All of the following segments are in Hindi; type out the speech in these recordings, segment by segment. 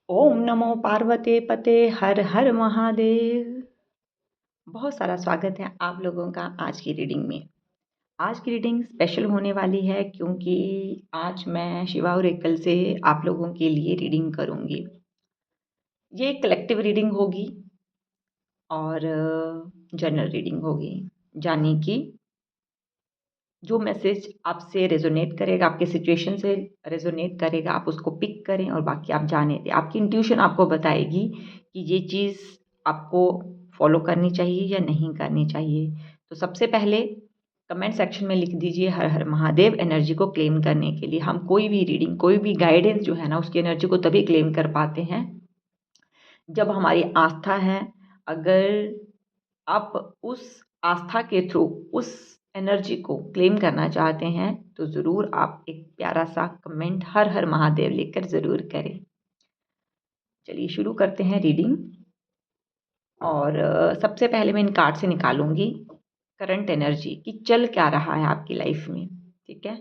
ओम नमो पार्वते पते हर हर महादेव। बहुत सारा स्वागत है आप लोगों का आज की रीडिंग में। आज की रीडिंग स्पेशल होने वाली है क्योंकि आज मैं शिवा ओरेकल से आप लोगों के लिए रीडिंग करूंगी। ये कलेक्टिव रीडिंग होगी और जनरल रीडिंग होगी, यानी कि जो मैसेज आपसे रेजोनेट करेगा, आपके सिचुएशन से रेजोनेट करेगा, आप उसको पिक करें और बाकी आप जाने दें। आपकी इंट्यूशन आपको बताएगी कि ये चीज़ आपको फॉलो करनी चाहिए या नहीं करनी चाहिए। तो सबसे पहले कमेंट सेक्शन में लिख दीजिए हर हर महादेव। एनर्जी को क्लेम करने के लिए हम कोई भी रीडिंग, कोई भी गाइडेंस जो है ना, उसकी एनर्जी को तभी क्लेम कर पाते हैं जब हमारी आस्था है। अगर आप उस आस्था के थ्रू उस एनर्जी को क्लेम करना चाहते हैं तो ज़रूर आप एक प्यारा सा कमेंट हर हर महादेव लिखकर ज़रूर करें। चलिए शुरू करते हैं रीडिंग। और सबसे पहले मैं इन कार्ड से निकालूंगी करंट एनर्जी कि चल क्या रहा है आपकी लाइफ में। ठीक है,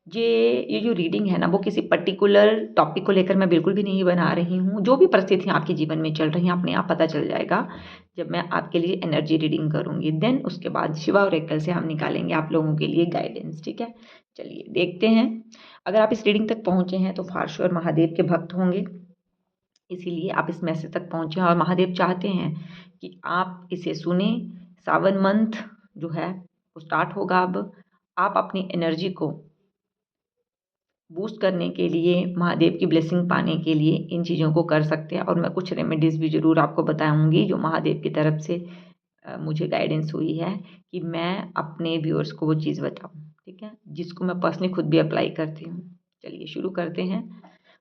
ये जो रीडिंग है ना, वो किसी पर्टिकुलर टॉपिक को लेकर मैं बिल्कुल भी नहीं बना रही हूँ। जो भी परिस्थितियाँ आपके जीवन में चल रही हैं अपने आप पता चल जाएगा जब मैं आपके लिए एनर्जी रीडिंग करूँगी। देन उसके बाद शिवा ओरेकल से हम निकालेंगे आप लोगों के लिए गाइडेंस। ठीक है, चलिए देखते हैं। अगर आप इस रीडिंग तक पहुँचे हैं तो फॉर श्योर महादेव के भक्त होंगे, इसीलिए आप इस मैसेज तक पहुँचे और महादेव चाहते हैं कि आप इसे सुने। सावन मंथ जो है वो स्टार्ट होगा अब। आप अपनी एनर्जी को बूस्ट करने के लिए, महादेव की ब्लेसिंग पाने के लिए इन चीज़ों को कर सकते हैं। और मैं कुछ रेमेडीज़ भी ज़रूर आपको बताऊंगी जो महादेव की तरफ से मुझे गाइडेंस हुई है कि मैं अपने व्यूअर्स को वो चीज़ बताऊं। ठीक है, जिसको मैं पर्सनली खुद भी अप्लाई करती हूँ। चलिए शुरू करते हैं।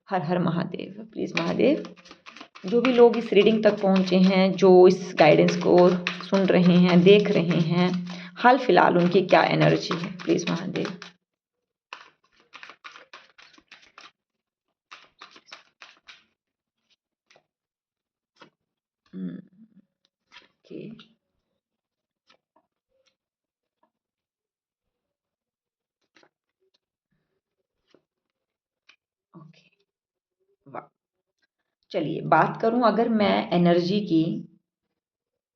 हर हर महादेव। प्लीज़ महादेव, जो भी लोग इस रीडिंग तक पहुँचे हैं, जो इस गाइडेंस को सुन रहे हैं, देख रहे हैं, हाल फिलहाल उनकी क्या एनर्जी है, प्लीज़ महादेव। ओके, ओके, वाह। चलिए बात करूं अगर मैं एनर्जी की।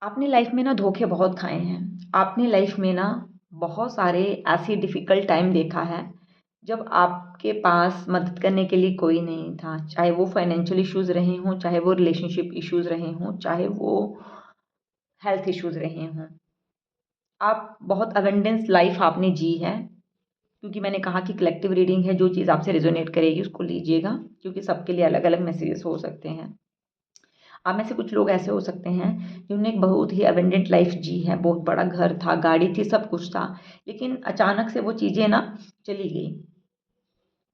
आपने लाइफ में ना धोखे बहुत खाए हैं। आपने लाइफ में ना बहुत सारे ऐसी डिफ़िकल्ट टाइम देखा है जब आपके पास मदद करने के लिए कोई नहीं था। चाहे वो फाइनेंशियल इश्यूज़ रहे हों, चाहे वो रिलेशनशिप इश्यूज़ रहे हों, चाहे वो हेल्थ इश्यूज़ रहे हों। आप बहुत अबंडेंस लाइफ आपने जी है। क्योंकि मैंने कहा कि कलेक्टिव रीडिंग है, जो चीज़ आपसे रेजोनेट करेगी उसको लीजिएगा, क्योंकि सबके लिए अलग अलग मैसेजेस हो सकते हैं। आप में से कुछ लोग ऐसे हो सकते हैं जिन्होंने एक बहुत ही अबेंडेंट लाइफ जी है। बहुत बड़ा घर था, गाड़ी थी, सब कुछ था, लेकिन अचानक से वो चीज़ें ना चली गई।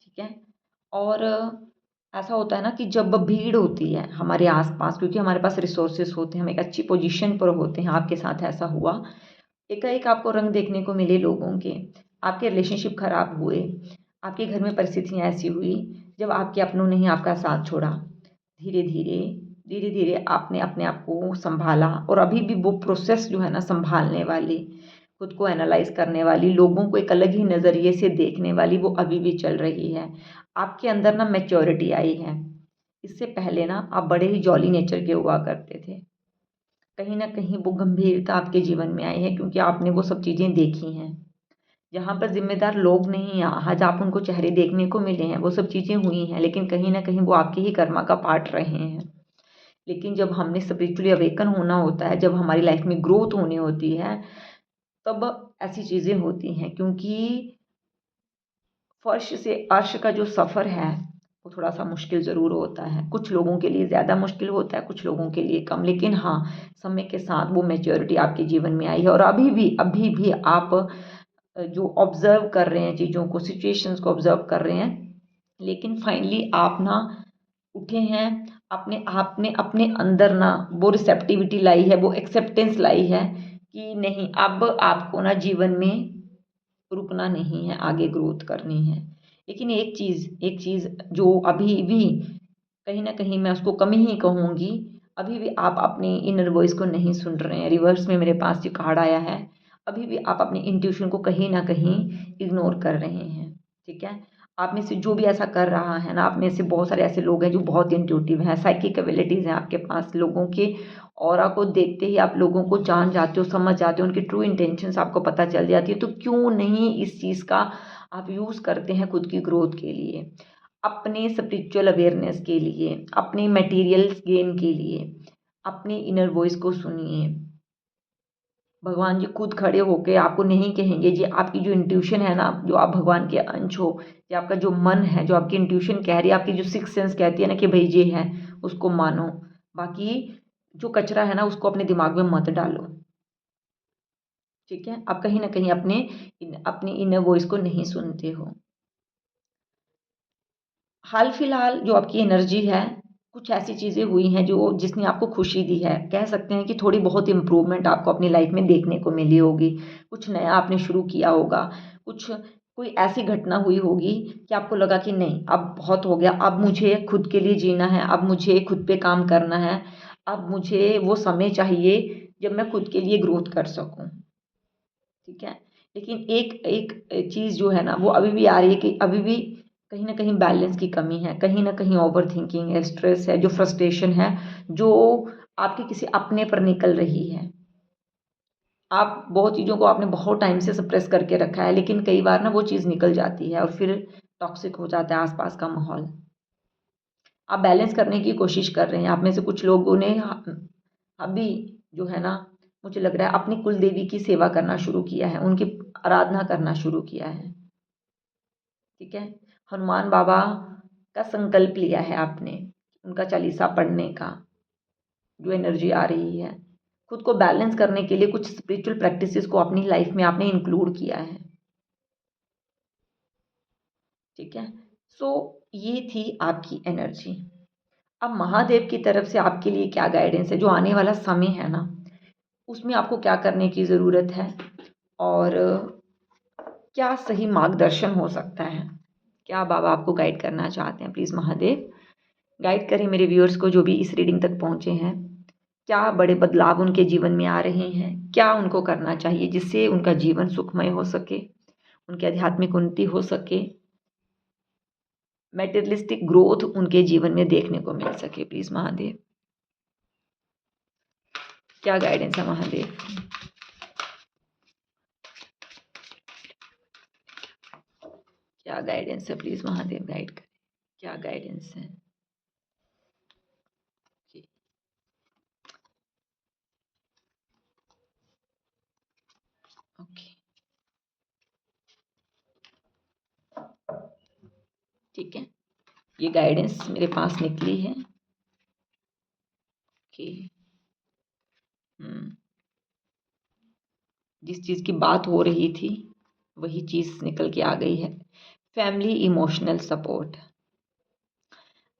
ठीक है, और ऐसा होता है ना कि जब भीड़ होती है हमारे आसपास, क्योंकि हमारे पास रिसोर्सेस होते हैं, हम एक अच्छी पोजीशन पर होते हैं। आपके साथ ऐसा हुआ, एकाएक आपको रंग देखने को मिले लोगों के, आपके रिलेशनशिप खराब हुए, आपके घर में परिस्थितियाँ ऐसी हुई जब आपके अपनों ने ही आपका साथ छोड़ा। धीरे धीरे धीरे धीरे आपने अपने आप को संभाला, और अभी भी वो प्रोसेस जो है ना, संभालने वाली, खुद को एनालाइज करने वाली, लोगों को एक अलग ही नज़रिए से देखने वाली, वो अभी भी चल रही है। आपके अंदर ना मैच्योरिटी आई है। इससे पहले ना आप बड़े ही जॉली नेचर के हुआ करते थे। कहीं ना कहीं वो गंभीरता आपके जीवन में आई है क्योंकि आपने वो सब चीज़ें देखी हैं। जहाँ पर जिम्मेदार लोग नहीं, आज आप उनको चेहरे देखने को मिले हैं, वो सब चीज़ें हुई हैं, लेकिन कहीं ना कहीं वो आपके ही कर्मा का पार्ट रहे हैं। लेकिन जब हमने स्पिरिचुअली अवेकन होना होता है, जब हमारी लाइफ में ग्रोथ होनी होती है, तब ऐसी चीज़ें होती हैं। क्योंकि फर्श से अर्श का जो सफ़र है वो थोड़ा सा मुश्किल ज़रूर होता है। कुछ लोगों के लिए ज़्यादा मुश्किल होता है, कुछ लोगों के लिए कम। लेकिन हाँ, समय के साथ वो मैच्योरिटी आपके जीवन में आई है, और अभी भी आप जो ऑब्ज़र्व कर रहे हैं चीज़ों को, सिचुएशंस को ऑब्ज़र्व कर रहे हैं। लेकिन फाइनली आप ना उठे हैं। आपने अपने अंदर ना वो रिसेप्टिविटी लाई है, वो एक्सेप्टेंस लाई है कि नहीं, अब आपको ना जीवन में रुकना नहीं है, आगे ग्रोथ करनी है। लेकिन एक चीज़ जो अभी भी कहीं न कहीं मैं उसको कमी ही कहूँगी, अभी भी आप अपनी इनर वॉइस को नहीं सुन रहे हैं। रिवर्स में मेरे पास ये कार्ड आया है, अभी भी आप अपनी इंट्यूशन को कहीं न कहीं इग्नोर कर रहे हैं। ठीक है? आप में से जो भी ऐसा कर रहा है ना, आप में से बहुत सारे ऐसे लोग हैं जो बहुत इंट्यूटिव हैं, साइकिक एबिलिटीज़ हैं आपके पास। लोगों के ऑरा को देखते ही आप लोगों को जान जाते हो, समझ जाते हो, उनकी ट्रू इंटेंशंस आपको पता चल जाती है। तो क्यों नहीं इस चीज़ का आप यूज़ करते हैं खुद की ग्रोथ के लिए, अपने स्पिरिचुअल अवेयरनेस के लिए, अपने मटेरियल गेन के लिए। अपनी इनर वॉइस को सुनिए। भगवान जी खुद खड़े होके आपको नहीं कहेंगे, जी आपकी जो इंट्यूशन है ना, जो आप भगवान के अंश हो, या आपका जो मन है, जो आपकी इंट्यूशन कह रही है, आपकी जो सिक्स सेंस कहती है ना कि भाई ये है, उसको मानो। बाकी जो कचरा है ना, उसको अपने दिमाग में मत डालो। ठीक है, आप कहीं ना कहीं अपनी इनर वॉइस को नहीं सुनते हो। हाल फिलहाल जो आपकी एनर्जी है, कुछ ऐसी चीज़ें हुई हैं जो जिसने आपको खुशी दी है। कह सकते हैं कि थोड़ी बहुत इम्प्रूवमेंट आपको अपनी लाइफ में देखने को मिली होगी। कुछ नया आपने शुरू किया होगा, कुछ कोई ऐसी घटना हुई होगी कि आपको लगा कि नहीं अब बहुत हो गया, अब मुझे खुद के लिए जीना है, अब मुझे खुद पे काम करना है, अब मुझे वो समय चाहिए जब मैं खुद के लिए ग्रोथ कर सकूं। ठीक है, लेकिन एक एक चीज़ जो है ना, वो अभी भी आ रही है कि अभी भी कहीं ना कहीं बैलेंस की कमी है, कहीं ना कहीं ओवर थिंकिंग है, स्ट्रेस है, जो फ्रस्ट्रेशन है, जो आपके किसी अपने पर निकल रही है। आप बहुत चीज़ों को आपने बहुत टाइम से सप्रेस करके रखा है, लेकिन कई बार ना वो चीज़ निकल जाती है और फिर टॉक्सिक हो जाता है आसपास का माहौल। आप बैलेंस करने की कोशिश कर रहे हैं। आप में से कुछ लोगों ने अभी जो है ना, मुझे लग रहा है अपनी कुल देवी की सेवा करना शुरू किया है, उनकी आराधना करना शुरू किया है। ठीक है, हनुमान बाबा का संकल्प लिया है आपने, उनका चालीसा पढ़ने का। जो एनर्जी आ रही है, खुद को बैलेंस करने के लिए कुछ स्पिरिचुअल प्रैक्टिसेस को अपनी लाइफ में आपने इंक्लूड किया है। ठीक है, सो ये थी आपकी एनर्जी। अब महादेव की तरफ से आपके लिए क्या गाइडेंस है, जो आने वाला समय है ना, उसमें आपको क्या करने की ज़रूरत है, और क्या सही मार्गदर्शन हो सकता है, क्या बाबा आपको गाइड करना चाहते हैं। प्लीज़ महादेव गाइड करें मेरे व्यूअर्स को जो भी इस रीडिंग तक पहुँचे हैं। क्या बड़े बदलाव उनके जीवन में आ रहे हैं, क्या उनको करना चाहिए जिससे उनका जीवन सुखमय हो सके, उनकी आध्यात्मिक उन्नति हो सके, मेटेरियलिस्टिक ग्रोथ उनके जीवन में देखने को मिल सके। प्लीज़ महादेव क्या गाइडेंस है महादेव। क्या गाइडेंस है, प्लीज़ महादेव गाइड करें, क्या गाइडेंस है। ओके, ठीक है, ये गाइडेंस मेरे पास निकली है। ओके, जिस चीज़ की बात हो रही थी वही चीज़ निकल के आ गई है। Family emotional support.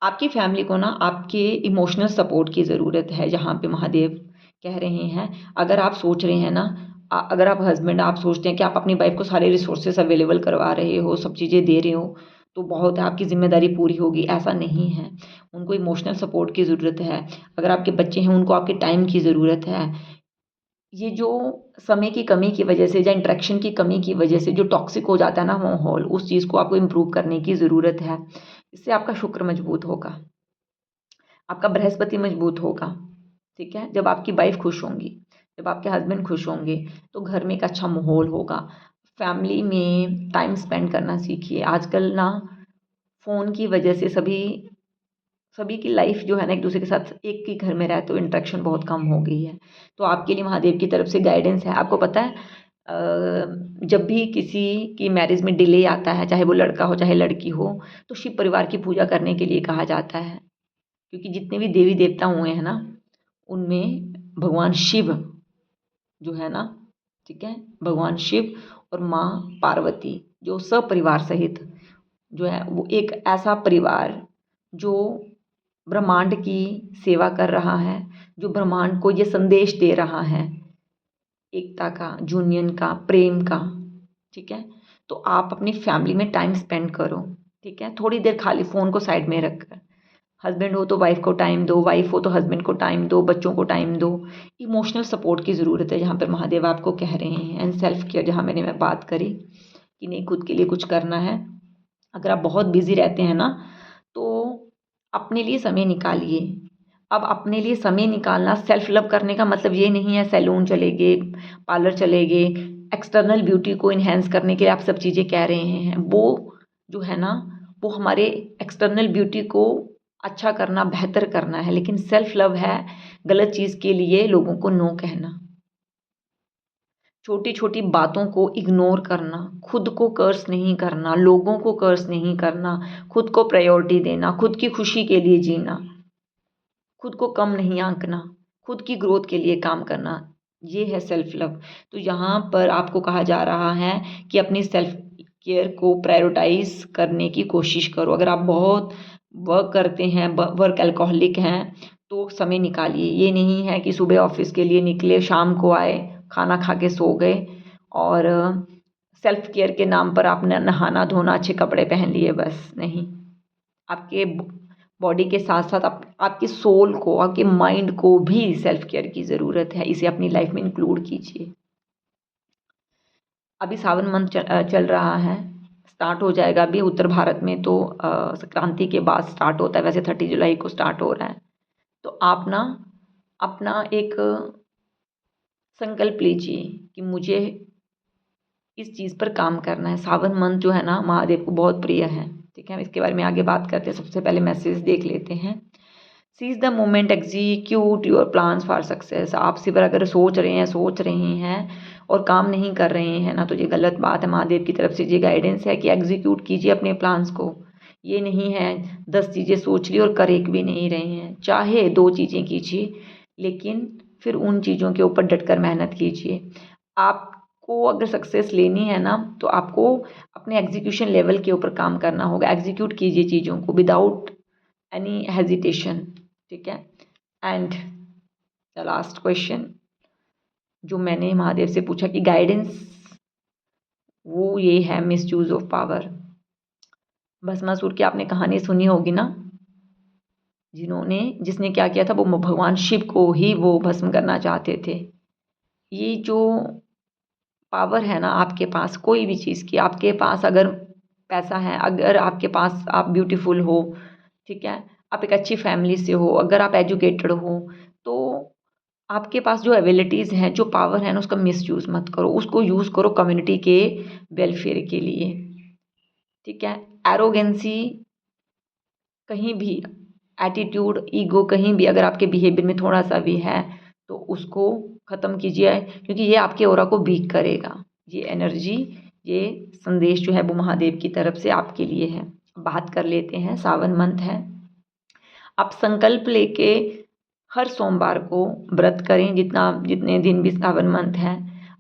आपकी फैमिली को ना आपके इमोशनल सपोर्ट की ज़रूरत है। जहाँ पे महादेव कह रहे हैं, अगर आप सोच रहे हैं ना, अगर आप हस्बैंड आप सोचते हैं कि आप अपनी वाइफ को सारे रिसोर्सेस अवेलेबल करवा रहे हो, सब चीज़ें दे रहे हो, तो बहुत है, आपकी ज़िम्मेदारी पूरी होगी, ऐसा नहीं है। उनको इमोशनल सपोर्ट की ज़रूरत है। अगर आपके बच्चे हैं, उनको आपके टाइम की ज़रूरत है। ये जो समय की कमी की वजह से या इंटरेक्शन की कमी की वजह से जो टॉक्सिक हो जाता है ना माहौल, उस चीज़ को आपको इम्प्रूव करने की ज़रूरत है। इससे आपका शुक्र मजबूत होगा, आपका बृहस्पति मजबूत होगा। ठीक है, जब आपकी वाइफ खुश होंगी, जब आपके हस्बैंड खुश होंगे, तो घर में एक अच्छा माहौल होगा। फैमिली में टाइम स्पेंड करना सीखिए। आजकल ना फ़ोन की वजह से सभी सभी की लाइफ जो है ना, एक दूसरे के साथ एक ही घर में रहे तो इंटरेक्शन बहुत कम हो गई है। तो आपके लिए महादेव की तरफ से गाइडेंस है। आपको पता है जब भी किसी की मैरिज में डिले आता है, चाहे वो लड़का हो चाहे लड़की हो, तो शिव परिवार की पूजा करने के लिए कहा जाता है। क्योंकि जितने भी देवी देवता हुए हैं ना, उनमें भगवान शिव जो है ना, ठीक है, भगवान शिव और माँ पार्वती जो सपरिवार सहित जो है, वो एक ऐसा परिवार जो ब्रह्मांड की सेवा कर रहा है, जो ब्रह्मांड को ये संदेश दे रहा है एकता का, यूनियन का, प्रेम का। ठीक है, तो आप अपनी फैमिली में टाइम स्पेंड करो। ठीक है, थोड़ी देर खाली फ़ोन को साइड में रखकर, हस्बैंड हो तो वाइफ को टाइम दो, वाइफ हो तो हस्बैंड को टाइम दो, बच्चों को टाइम दो। इमोशनल सपोर्ट की ज़रूरत है, जहाँ पर महादेव आपको कह रहे हैं। एंड सेल्फ केयर, जहाँ मैंने बात करी कि नहीं खुद के लिए कुछ करना है, अगर आप बहुत बिजी रहते हैं ना, तो अपने लिए समय निकालिए। अब अपने लिए समय निकालना, सेल्फ लव करने का मतलब ये नहीं है सैलून चले गए, पार्लर चले गए, एक्सटर्नल ब्यूटी को इन्हेंस करने के लिए आप सब चीज़ें कह रहे हैं। वो जो है ना, वो हमारे एक्सटर्नल ब्यूटी को अच्छा करना, बेहतर करना है। लेकिन सेल्फ लव है गलत चीज़ के लिए लोगों को नो कहना, छोटी छोटी बातों को इग्नोर करना, खुद को कर्स नहीं करना, लोगों को कर्स नहीं करना, खुद को प्रायोरिटी देना, खुद की खुशी के लिए जीना, खुद को कम नहीं आंकना, खुद की ग्रोथ के लिए काम करना, ये है सेल्फ लव। तो यहाँ पर आपको कहा जा रहा है कि अपनी सेल्फ केयर को प्रायोरिटाइज करने की कोशिश करो। अगर आप बहुत वर्क करते हैं, वर्क एल्कोहलिक हैं, तो समय निकालिए। ये नहीं है कि सुबह ऑफिस के लिए निकले, शाम को आए, खाना खा के सो गए और सेल्फ केयर के नाम पर आपने नहाना धोना, अच्छे कपड़े पहन लिए, बस नहीं। आपके बॉडी के साथ साथ आपके सोल को, आपके माइंड को भी सेल्फ केयर की ज़रूरत है। इसे अपनी लाइफ में इंक्लूड कीजिए। अभी सावन मंथ चल रहा है, स्टार्ट हो जाएगा अभी उत्तर भारत में तो संक्रांति के बाद स्टार्ट होता है, वैसे 30 जुलाई को स्टार्ट हो रहा है। तो आप ना अपना एक संकल्प लीजिए कि मुझे इस चीज़ पर काम करना है। सावन मंथ जो है ना, महादेव को बहुत प्रिय है। ठीक है, इसके बारे में आगे बात करते हैं। सबसे पहले मैसेज देख लेते हैं। Seize the moment, execute your plans for success. आप सिर्फ अगर सोच रहे हैं और काम नहीं कर रहे हैं ना, तो ये गलत बात है। महादेव की तरफ से ये गाइडेंस है कि एग्जीक्यूट कीजिए अपने प्लान्स को। ये नहीं है 10 चीज़ें सोच ली और कर एक भी नहीं रहे हैं। चाहे 2 चीज़ें कीजिए, लेकिन फिर उन चीज़ों के ऊपर डटकर मेहनत कीजिए। आपको अगर सक्सेस लेनी है ना, तो आपको अपने एग्जीक्यूशन लेवल के ऊपर काम करना होगा। एग्जीक्यूट कीजिए चीज़ों को विदाउट एनी हेजिटेशन। ठीक है। एंड द लास्ट क्वेश्चन जो मैंने महादेव से पूछा कि गाइडेंस, वो ये है मिसयूज ऑफ पावर। भस्मासुर की आपने कहानी सुनी होगी ना, जिसने क्या किया था, वो भगवान शिव को ही वो भस्म करना चाहते थे। ये जो पावर है ना आपके पास, कोई भी चीज़ की, आपके पास अगर पैसा है, अगर आपके पास आप ब्यूटीफुल हो, ठीक है, आप एक अच्छी फैमिली से हो, अगर आप एजुकेटेड हो, तो आपके पास जो एबिलिटीज़ हैं, जो पावर है ना, उसका मिसयूज़ मत करो। उसको यूज़ करो कम्युनिटी के वेलफेयर के लिए। ठीक है। एरोगेंसी कहीं भी, एटीट्यूड, ईगो कहीं भी अगर आपके बिहेवियर में थोड़ा सा भी है, तो उसको ख़त्म कीजिए, क्योंकि ये आपके ऑरा को वीक करेगा। ये एनर्जी, ये संदेश जो है वो महादेव की तरफ से आपके लिए है। बात कर लेते हैं, सावन मंथ है। आप संकल्प लेके हर सोमवार को व्रत करें, जितने दिन भी सावन मंथ है।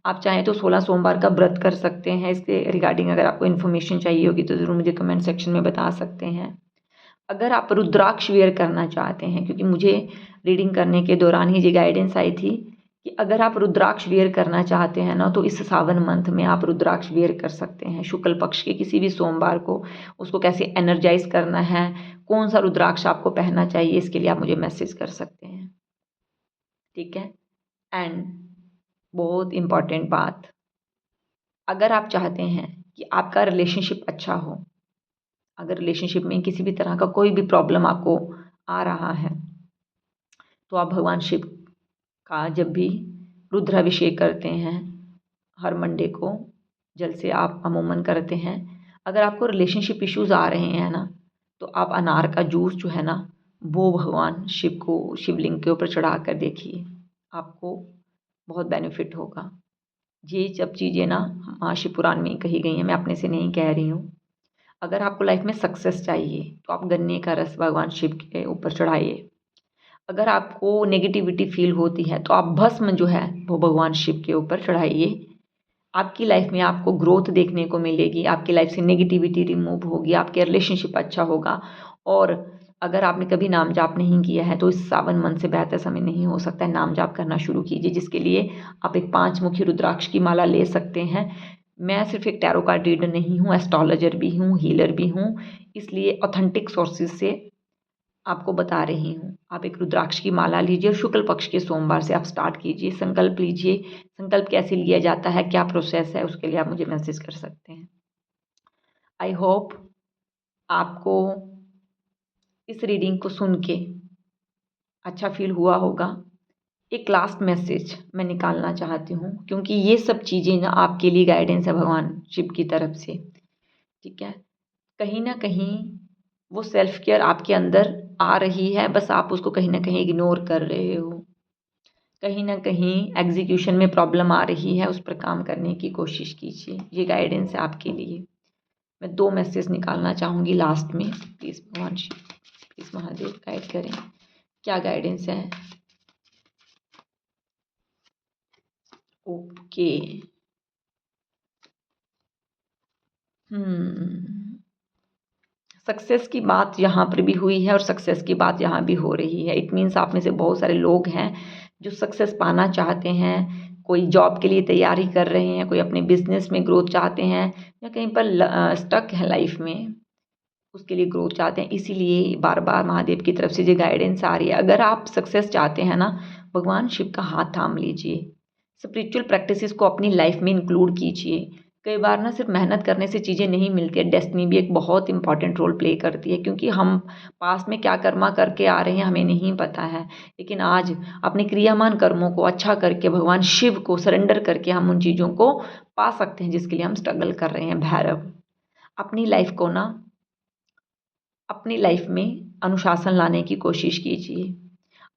आप चाहें तो 16 सोमवार का व्रत कर सकते हैं। इसके रिगार्डिंग अगर आपको इन्फॉर्मेशन चाहिए होगी तो ज़रूर मुझे कमेंट सेक्शन में बता सकते हैं। अगर आप रुद्राक्ष वेयर करना चाहते हैं, क्योंकि मुझे रीडिंग करने के दौरान ही ये गाइडेंस आई थी कि अगर आप रुद्राक्ष वेयर करना चाहते हैं ना, तो इस सावन मंथ में आप रुद्राक्ष वेयर कर सकते हैं। शुक्ल पक्ष के किसी भी सोमवार को उसको कैसे एनर्जाइज करना है, कौन सा रुद्राक्ष आपको पहनना चाहिए, इसके लिए आप मुझे मैसेज कर सकते हैं। ठीक है। एंड बहुत इम्पॉर्टेंट बात, अगर आप चाहते हैं कि आपका रिलेशनशिप अच्छा हो, अगर रिलेशनशिप में किसी भी तरह का कोई भी प्रॉब्लम आपको आ रहा है, तो आप भगवान शिव का जब भी रुद्राभिषेक करते हैं, हर मंडे को जल से आप अमूमन करते हैं। अगर आपको रिलेशनशिप इश्यूज आ रहे हैं ना, तो आप अनार का जूस जो है ना, वो भगवान शिव को शिवलिंग के ऊपर चढ़ा कर देखिए, आपको बहुत बेनिफिट होगा। ये सब चीज़ें ना महाशिव पुराण में ही कही गई हैं, मैं अपने से नहीं कह रही हूँ। अगर आपको लाइफ में सक्सेस चाहिए, तो आप गन्ने का रस भगवान शिव के ऊपर चढ़ाइए। अगर आपको नेगेटिविटी फील होती है, तो आप भस्म जो है वो भगवान शिव के ऊपर चढ़ाइए। आपकी लाइफ में आपको ग्रोथ देखने को मिलेगी, आपकी लाइफ से नेगेटिविटी रिमूव होगी, आपके रिलेशनशिप अच्छा होगा। और अगर आपने कभी नाम जाप नहीं किया है, तो इस सावन मंथ से बेहतर समय नहीं हो सकता है, नाम जाप करना शुरू कीजिए, जिसके लिए आप एक 5 मुखी रुद्राक्ष की माला ले सकते हैं। मैं सिर्फ एक टैरो कार्ड रीडर नहीं हूँ, एस्ट्रोलॉजर भी हूँ, हीलर भी हूँ, इसलिए ऑथेंटिक सोर्सेज से आपको बता रही हूँ। आप एक रुद्राक्ष की माला लीजिए और शुक्ल पक्ष के सोमवार से आप स्टार्ट कीजिए। संकल्प लीजिए। संकल्प कैसे लिया जाता है, क्या प्रोसेस है, उसके लिए आप मुझे मैसेज कर सकते हैं। आई होप आपको इस रीडिंग को सुन के अच्छा फील हुआ होगा। एक लास्ट मैसेज मैं निकालना चाहती हूँ, क्योंकि ये सब चीज़ें ना आपके लिए गाइडेंस है भगवान शिव की तरफ से, ठीक है। कहीं ना कहीं वो सेल्फ केयर आपके अंदर आ रही है, बस आप उसको कहीं ना कहीं इग्नोर कर रहे हो। कहीं ना कहीं एग्जीक्यूशन में प्रॉब्लम आ रही है, उस पर काम करने की कोशिश कीजिए। ये गाइडेंस है आपके लिए। मैं 2 मैसेज निकालना चाहूँगी लास्ट में। प्लीज़ भगवान शिव, प्लीज़ महादेव गाइड करें, क्या गाइडेंस है। ओके। सक्सेस की बात यहाँ पर भी हुई है और सक्सेस की बात यहाँ भी हो रही है। इट मीन्स आप में से बहुत सारे लोग हैं जो सक्सेस पाना चाहते हैं। कोई जॉब के लिए तैयारी कर रहे हैं, कोई अपने बिजनेस में ग्रोथ चाहते हैं, या कहीं पर स्टक है लाइफ में, उसके लिए ग्रोथ चाहते हैं। इसीलिए बार बार महादेव की तरफ से जो गाइडेंस आ रही है, अगर आप सक्सेस चाहते हैं ना, भगवान शिव का हाथ थाम लीजिए। स्पिरिचुअल प्रैक्टिसेस को अपनी लाइफ में इंक्लूड कीजिए। कई बार ना सिर्फ मेहनत करने से चीज़ें नहीं मिलती है, डेस्टिनी भी एक बहुत इंपॉर्टेंट रोल प्ले करती है। क्योंकि हम पास्ट में क्या कर्मा करके आ रहे हैं हमें नहीं पता है, लेकिन आज अपने क्रियामान कर्मों को अच्छा करके भगवान शिव को सरेंडर करके हम उन चीज़ों को पा सकते हैं जिसके लिए हम स्ट्रगल कर रहे हैं। भैरव, अपनी लाइफ को ना, अपनी लाइफ में अनुशासन लाने की कोशिश कीजिए।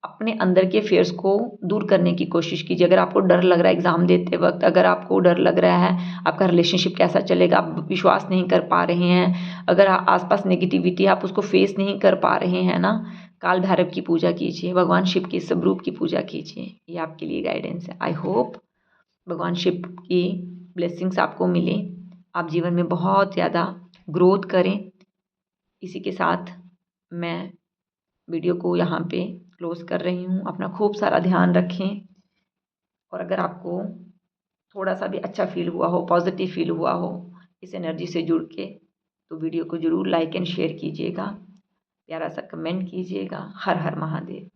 अपने अंदर के फेयर्स को दूर करने की कोशिश कीजिए। अगर आपको डर लग रहा है एग्ज़ाम देते वक्त, अगर आपको डर लग रहा है आपका रिलेशनशिप कैसा चलेगा, आप विश्वास नहीं कर पा रहे हैं, अगर आसपास नेगेटिविटी आप उसको फेस नहीं कर पा रहे हैं ना, काल भैरव की पूजा कीजिए, भगवान शिव की स्वरूप की पूजा कीजिए। ये आपके लिए गाइडेंस है। आई होप भगवान शिव की ब्लेसिंग्स आपको मिले, आप जीवन में बहुत ज़्यादा ग्रोथ करें। इसी के साथ मैं वीडियो को यहाँ पे क्लोज़ कर रही हूँ। अपना खूब सारा ध्यान रखें, और अगर आपको थोड़ा सा भी अच्छा फील हुआ हो, पॉजिटिव फील हुआ हो इस एनर्जी से जुड़ के, तो वीडियो को ज़रूर लाइक एंड शेयर कीजिएगा, प्यारा सा कमेंट कीजिएगा। हर हर महादेव।